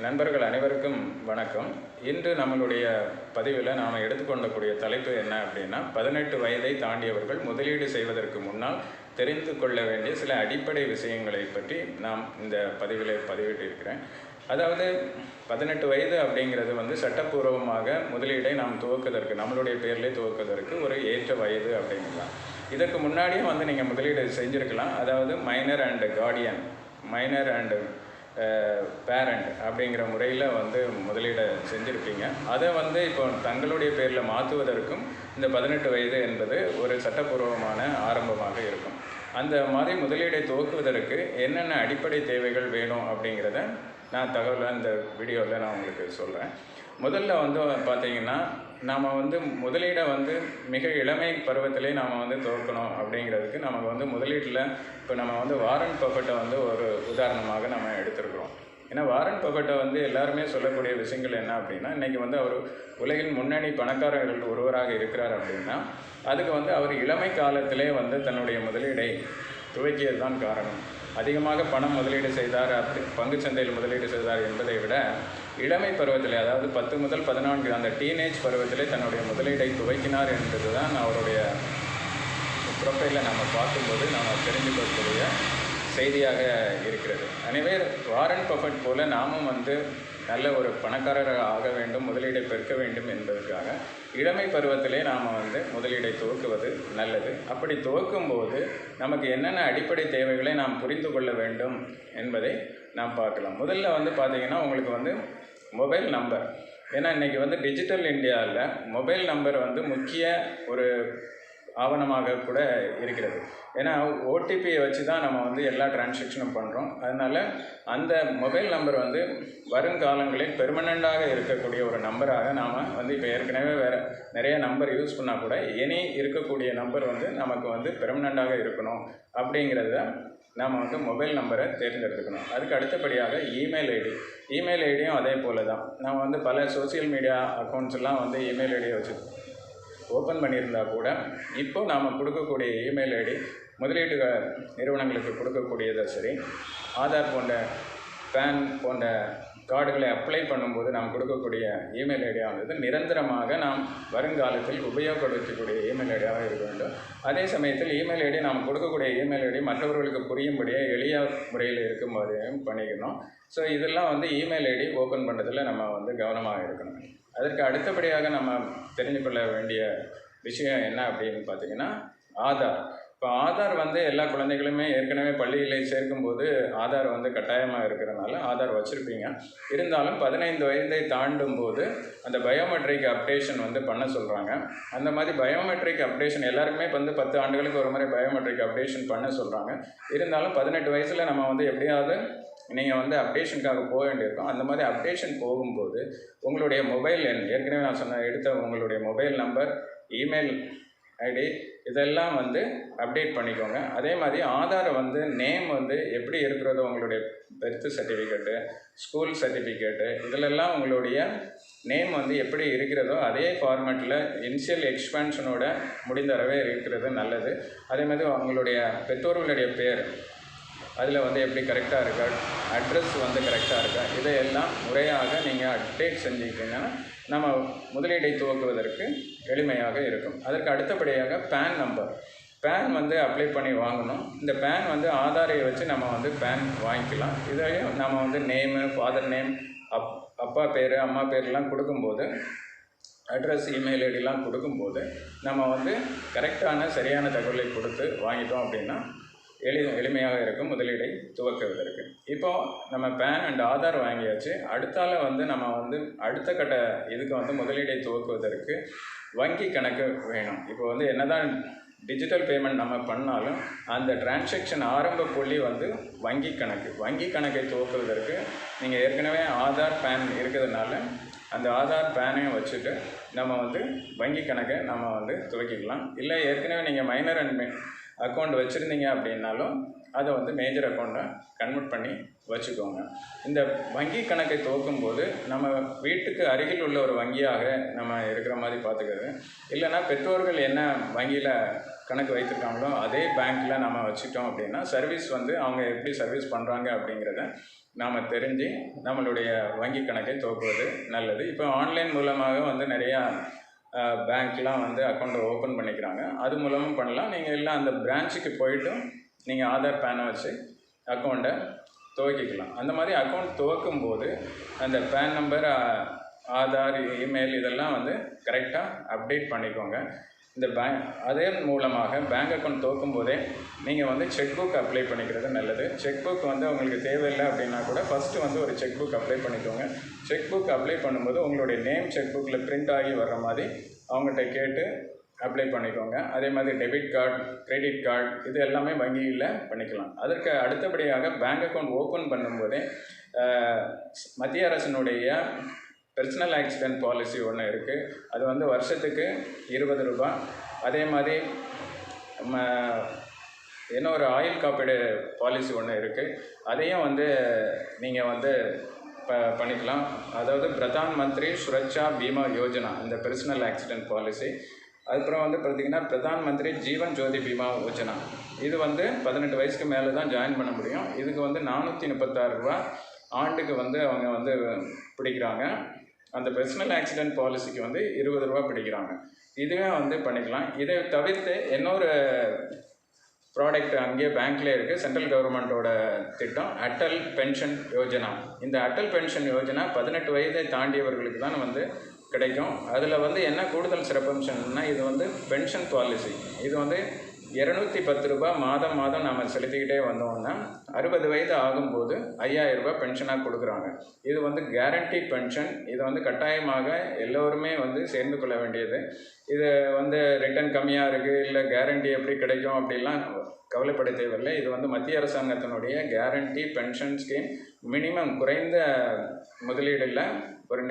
நண்பர்கள் அனைவருக்கும் வணக்கம். இன்று நம்மளுடைய பதிவில் நாம் எடுத்துக்கொள்ளக்கூடிய தலைப்பு என்ன அப்படின்னா, 18 வயதை தாண்டியவர்கள் முதலீடு செய்வதற்கு முன்னால் தெரிந்து கொள்ள வேண்டிய சில அடிப்படை விஷயங்களை பற்றி நாம் இந்த பதிவில் பதிவிட்டிருக்கிறேன். அதாவது 18 வயது அப்படிங்கிறது சட்டப்பூர்வமாக முதலீடை நாம் துவக்குவதற்கு, நம்மளுடைய பேரிலே துவக்குவதற்கு ஒரு ஏற்ற வயது அப்படிங்கலாம். இதற்கு முன்னாடியும் நீங்கள் முதலீடு செஞ்சுருக்கலாம். அதாவது minor and Guardian, minor and parent அப்படிங்கிற முறையில் முதலீடை செஞ்சுருப்பீங்க. அதை இப்போ தங்களுடைய பேரில் மாற்றுவதற்கும் இந்த 18 வயது என்பது ஒரு சட்டப்பூர்வமான ஆரம்பமாக இருக்கும். அந்த மாதிரி முதலீடை துவக்குவதற்கு என்னென்ன அடிப்படை தேவைகள் வேணும் அப்படிங்கிறத நான் தகவலாக இந்த வீடியோவில் நான் உங்களுக்கு சொல்கிறேன். முதல்ல பார்த்திங்கன்னா, நாம் முதலீடை மிக இளமை பருவத்திலே நாம் துவக்கணும் அப்படிங்கிறதுக்கு நமக்கு முதலீட்டில் இப்போ நம்ம வாரன் பஃபெட்டை ஒரு உதாரணமாக நம்ம எடுத்துருக்கிறோம். ஏன்னா வாரன் பஃபெட்டை எல்லாருமே சொல்லக்கூடிய விஷயங்கள் என்ன அப்படின்னா, இன்றைக்கி அவர் உலகின் முன்னணி பணக்காரர்கள் ஒருவராக இருக்கிறார் அப்படின்னா அதுக்கு அவர் இளமை காலத்திலே தன்னுடைய முதலீடை துவக்கியது தான் காரணம். அதிகமாக பணம் முதலீடு செய்தார், அப்படி பங்குச்சந்தையில் முதலீடு செய்தார் என்பதை விட இளமை பருவத்திலே, அதாவது 10 முதல் 14 அந்த டீனேஜ் பருவத்திலே தன்னுடைய முதலீடை துவக்கினார் என்பது தான் அவருடைய ப்ரொஃபைலை நம்ம பார்க்கும்போது நாம் தெரிந்து கொள்ளக்கூடிய செய்தியாக இருக்கிறது. எனவே வாரன் பஃபெட் போல் நாமும் நல்ல ஒரு பணக்காரராக ஆக வேண்டும், முதலீடை பெருக்க வேண்டும் என்பதற்காக இளமை பருவத்திலே நாம் முதலீடை துவக்குவது நல்லது. அப்படி துவக்கும்போது நமக்கு என்னென்ன அடிப்படை தேவைகளை நாம் புரிந்து கொள்ள வேண்டும் என்பதை நாம் பார்க்கலாம். முதல்ல பார்த்திங்கன்னா, உங்களுக்கு மொபைல் நம்பர். ஏன்னா இன்றைக்கி டிஜிட்டல் இந்தியாவில் மொபைல் நம்பர் முக்கிய ஒரு ஆவணமாக கூட இருக்கிறது. ஏன்னா ஓடிபியை வச்சு தான் நம்ம எல்லா டிரான்சாக்ஷனும் பண்ணுறோம். அதனால் அந்த மொபைல் நம்பர் வருங்காலங்களில் பெர்மனண்ட்டாக இருக்கக்கூடிய ஒரு நம்பராக நாம் இப்போ ஏற்கனவே வேறு நிறைய நம்பர் யூஸ் பண்ணால் கூட இனி இருக்கக்கூடிய நம்பர் நமக்கு பெர்மனண்ட்டாக இருக்கணும் அப்படிங்கிறத நாம் மொபைல் நம்பரை தேர்ந்தெடுத்துக்கணும். அதுக்கு அடுத்தபடியாக இமெயில் ஐடியும் அதே போல் தான். நம்ம பல சோசியல் மீடியா அக்கௌண்ட்ஸ் எல்லாம் இமெயில் ஐடியை வச்சு ஓப்பன் பண்ணியிருந்தால் கூட இப்போ நாம் கொடுக்கக்கூடிய இமெயில் ஐடி முதலீட்டு நிறுவனங்களுக்கு கொடுக்கக்கூடியதை சரி, ஆதார் போன்ற பேன் போன்ற கார்டுகளை அப்ளை பண்ணும்போது நாம் கொடுக்கக்கூடிய இமெயில் ஐடியானது நிரந்தரமாக நாம் வருங்காலத்தில் உபயோகப்படுத்தக்கூடிய இமெயில் ஐடியாக இருக்க வேண்டும். அதே சமயத்தில் இமெயில் ஐடி நாம் கொடுக்கக்கூடிய இமெயில் ஐடி மற்றவர்களுக்கு புரியும்படியே எளிய முறையில் இருக்கும்போதையும் பண்ணிக்கணும். ஸோ இதெல்லாம் இமெயில் ஐடி ஓப்பன் பண்ணுறதுல நம்ம கவனமாக இருக்கணும். அதற்கு அடுத்தபடியாக நம்ம தெரிந்து கொள்ள வேண்டிய விஷயம் என்ன அப்படின்னு பார்த்திங்கன்னா, ஆதார். இப்போ ஆதார் எல்லா குழந்தைகளுமே ஏற்கனவே பள்ளியில் சேர்க்கும்போது ஆதார் கட்டாயமாக இருக்கிறதுனால ஆதார் வச்சுருப்பீங்க. இருந்தாலும் 15 வயதை தாண்டும் போது அந்த பயோமெட்ரிக் அப்டேஷன் பண்ண சொல்கிறாங்க. அந்த மாதிரி பயோமெட்ரிக் அப்டேஷன் எல்லாருக்குமே 10 ஆண்டுகளுக்கு ஒரு முறை பயோமெட்ரிக் அப்டேஷன் பண்ண சொல்கிறாங்க. இருந்தாலும் 18 வயசில் நம்ம எப்படியாவது நீங்கள் அப்டேஷனுக்காக போக வேண்டியிருக்கும். அந்த மாதிரி அப்டேஷன் போகும்போது உங்களுடைய மொபைல் எண், ஏற்கனவே நான் சொன்ன எடுத்த உங்களுடைய மொபைல் நம்பர், இமெயில் ஐடி இதெல்லாம் அப்டேட் பண்ணிக்கோங்க. அதே மாதிரி ஆதாரை நேம் எப்படி இருக்கிறதோ, உங்களுடைய பெர்த் சர்டிஃபிகேட்டு, ஸ்கூல் சர்டிஃபிகேட்டு இதிலெல்லாம் உங்களுடைய நேம் எப்படி இருக்கிறதோ அதே ஃபார்மேட்டில் இனிஷியல் எக்ஸ்பேன்ஷனோட முடிந்தளவே இருக்கிறது நல்லது. அதே மாதிரி உங்களுடைய பெற்றோர்களுடைய பேர் அதில் எப்படி கரெக்டாக இருக்கா, அட்ரஸ் கரெக்டாக இருக்கா, இதையெல்லாம் முறையாக நீங்கள் அப்டேட் செஞ்சுக்கிட்டீங்கன்னா நம்ம முதலீடை துவக்குவதற்கு எளிமையாக இருக்கும். அதற்கு அடுத்தபடியாக பேன் நம்பர், பேன் அப்ளை பண்ணி வாங்கணும். இந்த பேன் ஆதாரை வச்சு நம்ம பேன் வாங்கிக்கலாம். இதையும் நம்ம நேமு, ஃபாதர் நேம், அப்பா பேர், அம்மா பேர்லாம் கொடுக்கும்போது, அட்ரஸ், இமெயில் ஐடிலாம் கொடுக்கும்போது நம்ம கரெக்டான சரியான தகவலை கொடுத்து வாங்கிட்டோம் அப்படின்னா எளிமையாக இருக்கும் முதலீடை துவக்குவதற்கு. இப்போது நம்ம பேன் அண்ட் ஆதார் வாங்கியாச்சு. அடுத்தால நம்ம அடுத்த கட்ட இதுக்கு முதலீடை துவக்குவதற்கு வங்கி கணக்கு வேணும். இப்போ என்னதான் டிஜிட்டல் பேமெண்ட் நம்ம பண்ணாலும் அந்த டிரான்சாக்ஷன் ஆரம்ப புள்ளி வங்கி கணக்கு. வங்கி கணக்கை துவக்குவதற்கு நீங்கள் ஏற்கனவே ஆதார் பேன் இருக்கிறதுனால அந்த ஆதார் பேனையும் வச்சுட்டு நம்ம வங்கி கணக்கை நம்ம துவக்கிக்கலாம். இல்லை ஏற்கனவே நீங்கள் மைனர் அண்ட் அக்கௌண்ட் வச்சுருந்தீங்க அப்படின்னாலும் அதை மேஜர் அக்கௌண்ட்டை கன்வெர்ட் பண்ணி வச்சுக்கோங்க. இந்த வங்கி கணக்கை துவக்கும்போது நம்ம வீட்டுக்கு அருகில் உள்ள ஒரு வங்கியாக நம்ம இருக்கிற மாதிரி பார்த்துக்கிறது. இல்லைன்னா பெற்றோர்கள் என்ன வங்கியில் கணக்கு வைத்திருக்காங்களோ அதே பேங்க்கில் நம்ம வச்சுட்டோம் அப்படின்னா சர்வீஸ் வந்து அவங்க எப்படி சர்வீஸ் பண்ணுறாங்க அப்படிங்கிறத நாம் தெரிஞ்சு நம்மளுடைய வங்கி கணக்கை துவக்குவது நல்லது. இப்போ ஆன்லைன் மூலமாக வந்து நிறையா பேங்க்லாம் வந்து அக்கௌண்ட்டை ஓப்பன் பண்ணிக்கிறாங்க. அது மூலமும் பண்ணலாம். நீங்கள் எல்லாம் அந்த பிரான்ச்சுக்கு போய்ட்டு நீங்கள் ஆதார் பேனை வச்சு அக்கௌண்ட்டை துவக்கிக்கலாம். அந்த மாதிரி அக்கௌண்ட் துவக்கும் போது அந்த பேன் நம்பர், ஆதார், இமெயில் இதெல்லாம் வந்து கரெக்டாக அப்டேட் பண்ணிக்கோங்க. இந்த அதே மூலமாக பேங்க் அக்கௌண்ட் துவக்கும் போதே நீங்கள் வந்து செக் புக் அப்ளை பண்ணிக்கிறது நல்லது. செக் புக் வந்து உங்களுக்கு தேவையில்லை அப்படின்னா கூட ஃபஸ்ட்டு வந்து ஒரு செக் புக் அப்ளை பண்ணிக்கோங்க. செக் புக் அப்ளை பண்ணும்போது உங்களுடைய நேம் செக் புக்கில் பிரிண்ட் ஆகி வர்ற மாதிரி அவங்ககிட்ட கேட்டு அப்ளை பண்ணிக்கோங்க. அதே மாதிரி டெபிட் கார்டு, கிரெடிட் கார்டு இது எல்லாமே வங்கியில் பண்ணிக்கலாம். அதற்கு அடுத்தபடியாக பேங்க் அக்கௌண்ட் ஓப்பன் பண்ணும்போதே மத்திய அரசினுடைய பர்சனல் ஆக்சிடென்ட் பாலிசி ஒன்று இருக்குது. அது வந்து வருஷத்துக்கு 20 ரூபா. அதே மாதிரி இன்னொரு ஆயுள் காப்பீடு பாலிசி ஒன்று இருக்குது. அதையும் வந்து நீங்கள் வந்து பண்ணிக்கலாம். அதாவது பிரதான் மந்திரி சுரக்ஷா பீமா யோஜனா, இந்த பர்சனல் ஆக்சிடென்ட் பாலிசி. அதுக்கப்புறம் வந்து பார்த்திங்கன்னா பிரதான் மந்திரி ஜீவன் ஜோதி பீமா யோஜனா, இது வந்து 18 வயசுக்கு மேலே தான் ஜாயின் பண்ண முடியும். இதுக்கு வந்து 436 ரூபா ஆண்டுக்கு வந்து அவங்க வந்து பிடிக்கிறாங்க. அந்த பர்சனல் ஆக்சிடென்ட் பாலிசிக்கு வந்து 20 ரூபா பிடிக்கிறாங்க. இதுவே வந்து பண்ணிக்கலாம். இதை தவிர்த்து இன்னொரு ப்ராடக்ட் அங்கேயே பேங்க்லேயே இருக்குது. சென்ட்ரல் கவர்மெண்ட்டோட திட்டம் அட்டல் பென்ஷன் யோஜனா. இந்த அட்டல் பென்ஷன் யோஜனா 18 வயதை தாண்டியவர்களுக்கு தான் வந்து கிடைக்கும். அதில் வந்து என்ன கூடுதல் சிறப்பம்சம்னா, இது வந்து பென்ஷன் பாலிசி. இது வந்து 210 ரூபா மாதம் மாதம் நம்ம செலுத்திக்கிட்டே வந்தோம்னா 60 வயது ஆகும்போது 5000 ரூபாய் பென்ஷனாக கொடுக்குறாங்க. இது வந்து கேரண்டி பென்ஷன். இது வந்து கட்டாயமாக எல்லோருமே வந்து சேர்ந்து கொள்ள வேண்டியது. இது வந்து ரிட்டர்ன் கம்மியாக இருக்குது, இல்லை கேரண்டி எப்படி கிடைக்கும் அப்படிலாம் கவலைப்பட தேவையில்லை. இது வந்து மத்திய அரசாங்கத்தினுடைய கேரண்டி பென்ஷன் ஸ்கீம். மினிமம் குறைந்த முதலீடில் ஒரு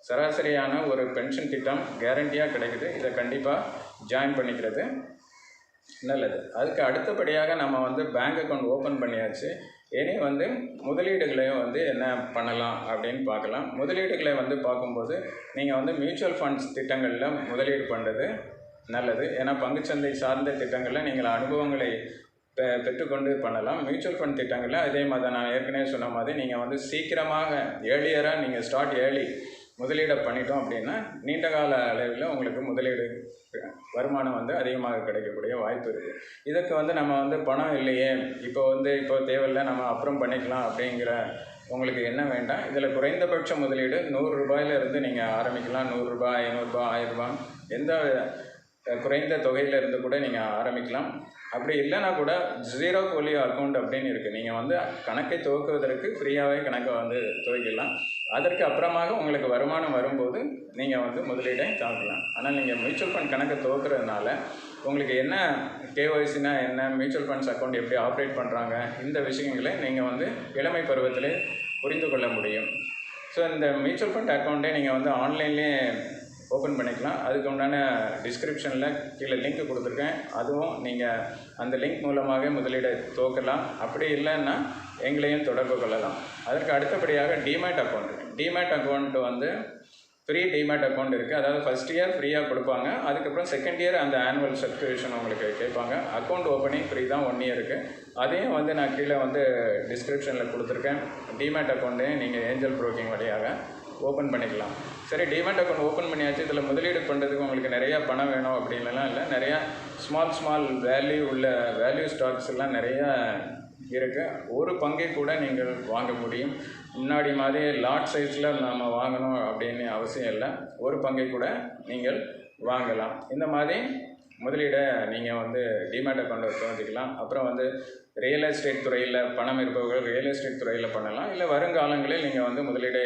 சராசரியான ஒரு பென்ஷன் திட்டம் கேரண்டியாக கிடைக்குது. இதை கண்டிப்பாக ஜாயின் பண்ணிக்கிறது நல்லது. அதுக்கு அடுத்தபடியாக நம்ம வந்து பேங்க் அக்கௌண்ட் ஓப்பன் பண்ணியாச்சு. இனி வந்து முதலீடுகளையும் வந்து என்ன பண்ணலாம் அப்படின்னு பார்க்கலாம். முதலீடுகளை வந்து பார்க்கும்போது நீங்கள் வந்து மியூச்சுவல் ஃபண்ட்ஸ் திட்டங்களில் முதலீடு பண்ணுறது நல்லது. ஏன்னா பங்குச்சந்தை சார்ந்த திட்டங்களில் நீங்கள் அனுபவங்களை பெற்றுக்கொண்டு பண்ணலாம். மியூச்சுவல் ஃபண்ட் திட்டங்களில் அதே மாதிரி நான் ஏற்கனவே சொன்ன மாதிரி நீங்கள் வந்து சீக்கிரமாக ஏர்லியராக நீங்கள் ஸ்டார்ட் ஏர்லி முதலீடை பண்ணிட்டோம் அப்படின்னா நீண்ட கால அளவில் உங்களுக்கு முதலீடு வருமானம் வந்து அதிகமாக கிடைக்கக்கூடிய வாய்ப்பு இருக்குது. இதுக்கு வந்து நம்ம வந்து பணம் இல்லையே, இப்போ தேவையில்லை, நம்ம அப்புறம் பண்ணிக்கலாம் அப்படிங்கிற உங்களுக்கு என்ன வேண்டாம். இதில் குறைந்தபட்ச முதலீடு 100 ரூபாயிலிருந்து நீங்கள் ஆரம்பிக்கலாம். 100 ரூபாய், 500 ரூபாய், 1000 ரூபாய், எந்த குறைந்த தொகையிலிருந்து கூட நீங்கள் ஆரம்பிக்கலாம். அப்படி இல்லைனா கூட ஜீரோ போலியோ அக்கௌண்ட் அப்படின்னு இருக்குது. நீங்கள் வந்து கணக்கை துவக்குவதற்கு ஃப்ரீயாகவே கணக்கை வந்து துவக்கிடலாம். அதற்கு அப்புறமாக உங்களுக்கு வருமானம் வரும்போது நீங்கள் வந்து முதலீடை தாக்கலாம். ஆனால் நீங்கள் மியூச்சுவல் ஃபண்ட் கணக்கை துவக்கிறதுனால உங்களுக்கு என்ன கேஒய்சினா என்ன, மியூச்சுவல் ஃபண்ட்ஸ் அக்கௌண்ட் எப்படி ஆப்ரேட் பண்ணுறாங்க, இந்த விஷயங்களை நீங்கள் வந்து இளமை பருவத்திலே புரிந்து கொள்ள முடியும். ஸோ இந்த மியூச்சுவல் ஃபண்ட் அக்கௌண்ட்டே நீங்கள் வந்து ஆன்லைன்லேயே ஓப்பன் பண்ணிக்கலாம். அதுக்கு உண்டான டிஸ்கிரிப்ஷனில் கீழே லிங்க் கொடுத்துருக்கேன். அதுவும் நீங்கள் அந்த லிங்க் மூலமாகவே முதலீடை துவக்கலாம். அப்படி இல்லைன்னா எங்களையும் தொடர்பு கொள்ளலாம். அதற்கு அடுத்தபடியாக டிமேட் அக்கௌண்ட் வந்து ஃப்ரீ டிமேட் அக்கௌண்ட் இருக்குது. அதாவது ஃபஸ்ட் இயர் ஃப்ரீயாக கொடுப்பாங்க. அதுக்கப்புறம் செகண்ட் இயர் அந்த ஆனுவல் சப்ஸ்கிரிப்ஷன் உங்களுக்கு கேட்பாங்க. அக்கௌண்ட் ஓப்பனிங் ஃப்ரீ தான் 1 இயருக்கு. அதையும் வந்து நான் கீழே வந்து டிஸ்கிரிப்ஷனில் கொடுத்துருக்கேன். டிமேட் அக்கௌண்ட்டையும் நீங்கள் ஏஞ்சல் ப்ரோக்கிங் வழியாக ஓப்பன் பண்ணிக்கலாம். சரி, டிமேட் அக்கௌண்ட் ஓப்பன் பண்ணியாச்சு. இதில் முதலீடு பண்ணுறதுக்கு உங்களுக்கு நிறையா பணம் வேணும் அப்படின்லாம் இல்லை. நிறையா ஸ்மால் வேல்யூ ஸ்டாக்ஸ் எல்லாம் நிறையா இருக்குது. ஒரு பங்கை கூட நீங்கள் வாங்க முடியும். முன்னாடி மாதிரி லாட் சைஸில் நாம் வாங்கணும் அப்படின்னு அவசியம் இல்லை. ஒரு பங்கை கூட நீங்கள் வாங்கலாம். இந்த மாதிரி முதலீடை நீங்கள் வந்து டிமேட் அக்கௌண்ட்டை துவங்கிக்கலாம். அப்புறம் வந்து ரியல் எஸ்டேட் துறையில் பணம் இருப்பவர்கள் ரியல் எஸ்டேட் துறையில் பண்ணலாம். இல்லை வருங்காலங்களில் நீங்கள் வந்து முதலீடை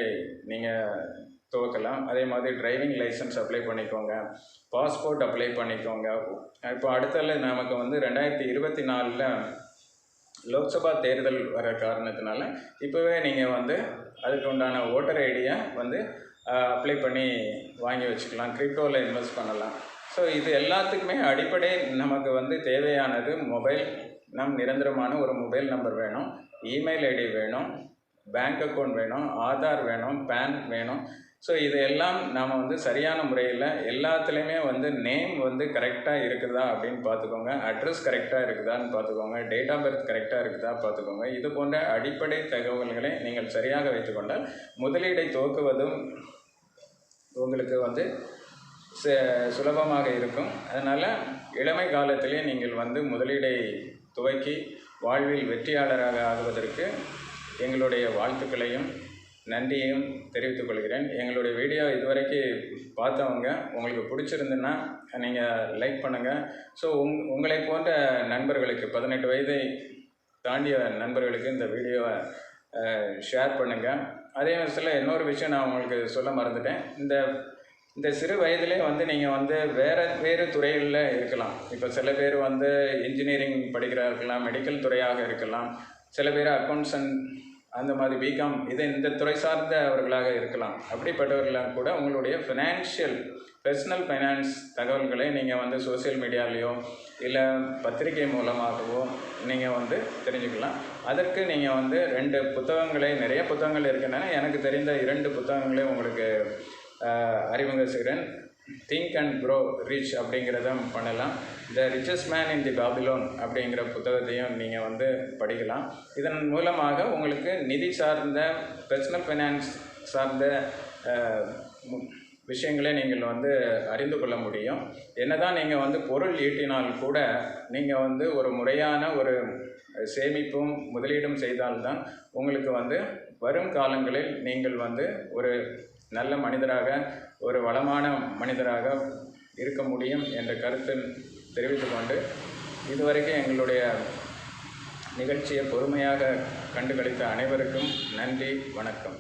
நீங்கள் துவக்கலாம். அதே மாதிரி டிரைவிங் லைசன்ஸ் அப்ளை பண்ணிக்கோங்க, பாஸ்போர்ட் அப்ளை பண்ணிக்கோங்க. இப்போ அடுத்தல நமக்கு வந்து 2024 லோக்சபா தேர்தல் வர காரணத்தினால இப்போவே நீங்கள் வந்து அதுக்கு உண்டான ஓட்டர் ஐடியை வந்து அப்ளை பண்ணி வாங்கி வச்சுக்கலாம். கிரிப்டோவில் இன்வெஸ்ட் பண்ணலாம். ஸோ இது எல்லாத்துக்குமே அடிப்படை நமக்கு வந்து தேவையானது மொபைல். நிரந்தரமான ஒரு மொபைல் நம்பர் வேணும், இமெயில் ஐடி வேணும், பேங்க் அக்கௌண்ட் வேணும், ஆதார் வேணும், பேன் வேணும். ஸோ இதையெல்லாம் நாம் வந்து சரியான முறையில் எல்லாத்துலேயுமே வந்து நேம் வந்து கரெக்டாக இருக்குதா அப்படின்னு பார்த்துக்கோங்க, அட்ரஸ் கரெக்டாக இருக்குதான்னு பார்த்துக்கோங்க, டேட் ஆஃப் பர்த் கரெக்டாக இருக்குதா பார்த்துக்கோங்க. இது போன்ற அடிப்படை தகவல்களை நீங்கள் சரியாக வைத்துக்கொண்டால் முதலீடை துவக்குவதும் உங்களுக்கு வந்து சுலபமாக இருக்கும். அதனால் இளமை காலத்திலே நீங்கள் வந்து முதலீடை துவக்கி வாழ்வில் வெற்றியாளராக ஆகுவதற்கு எங்களுடைய வாழ்த்துக்களையும் நன்றியையும் தெரிவித்துக் கொள்கிறேன். எங்களுடைய வீடியோ இதுவரைக்கும் பார்த்தவங்க உங்களுக்கு பிடிச்சிருந்துன்னா நீங்கள் லைக் பண்ணுங்கள். ஸோ உங்களை போன்ற நண்பர்களுக்கு 18 வயதை தாண்டிய நண்பர்களுக்கு இந்த வீடியோவை ஷேர் பண்ணுங்கள். அதே விஷயத்தில் இன்னொரு விஷயம் நான் உங்களுக்கு சொல்ல மறந்துட்டேன். இந்த சிறு வயதிலே வந்து நீங்கள் வந்து வேறு துறைகளில் இருக்கலாம். இப்போ சில பேர் வந்து இன்ஜினியரிங் படிக்கிறா இருக்கலாம், மெடிக்கல் துறையாக இருக்கலாம், சில பேர் அக்கௌண்ட்ஸ் அந்த மாதிரி பிகாம் இந்த துறை சார்ந்தவர்களாக இருக்கலாம். அப்படிப்பட்டவர்களாக கூட உங்களுடைய பர்சனல் ஃபைனான்ஸ் தகவல்களை நீங்கள் வந்து சோசியல் மீடியாலேயோ இல்லை பத்திரிகை மூலமாகவோ நீங்கள் வந்து தெரிஞ்சுக்கலாம். அதற்கு நீங்கள் வந்து 2 புத்தகங்களை, நிறைய புத்தகங்கள் இருக்கின்றன, எனக்கு தெரிந்த 2 புத்தகங்களே உங்களுக்கு அறிமுகம் செய்கிறேன். திங்க் அண்ட் க்ரோ ரிச் அப்படிங்கிறத பண்ணலாம். The richest man in the Babylon அப்படிங்கிற புத்தகத்தையும் நீங்கள் வந்து படிக்கலாம். இதன் மூலமாக உங்களுக்கு நிதி சார்ந்த பர்சனல் ஃபைனான்ஸ் சார்ந்த விஷயங்களை நீங்கள் வந்து அறிந்து கொள்ள முடியும். என்னதான் நீங்கள் வந்து பொருள் ஈட்டினால் கூட நீங்கள் வந்து ஒரு முறையான ஒரு சேமிப்பும் முதலீடும் செய்தால்தான் உங்களுக்கு வந்து வரும் காலங்களில் நீங்கள் வந்து ஒரு நல்ல மனிதராக, ஒரு வளமான மனிதராக இருக்க முடியும் என்ற கருத்தை தெரிவித்துக்கொண்டு இதுவரைக்கும் எங்களுடைய நிகழ்ச்சியை பொறுமையாக கண்டுகளித்த அனைவருக்கும் நன்றி, வணக்கம்.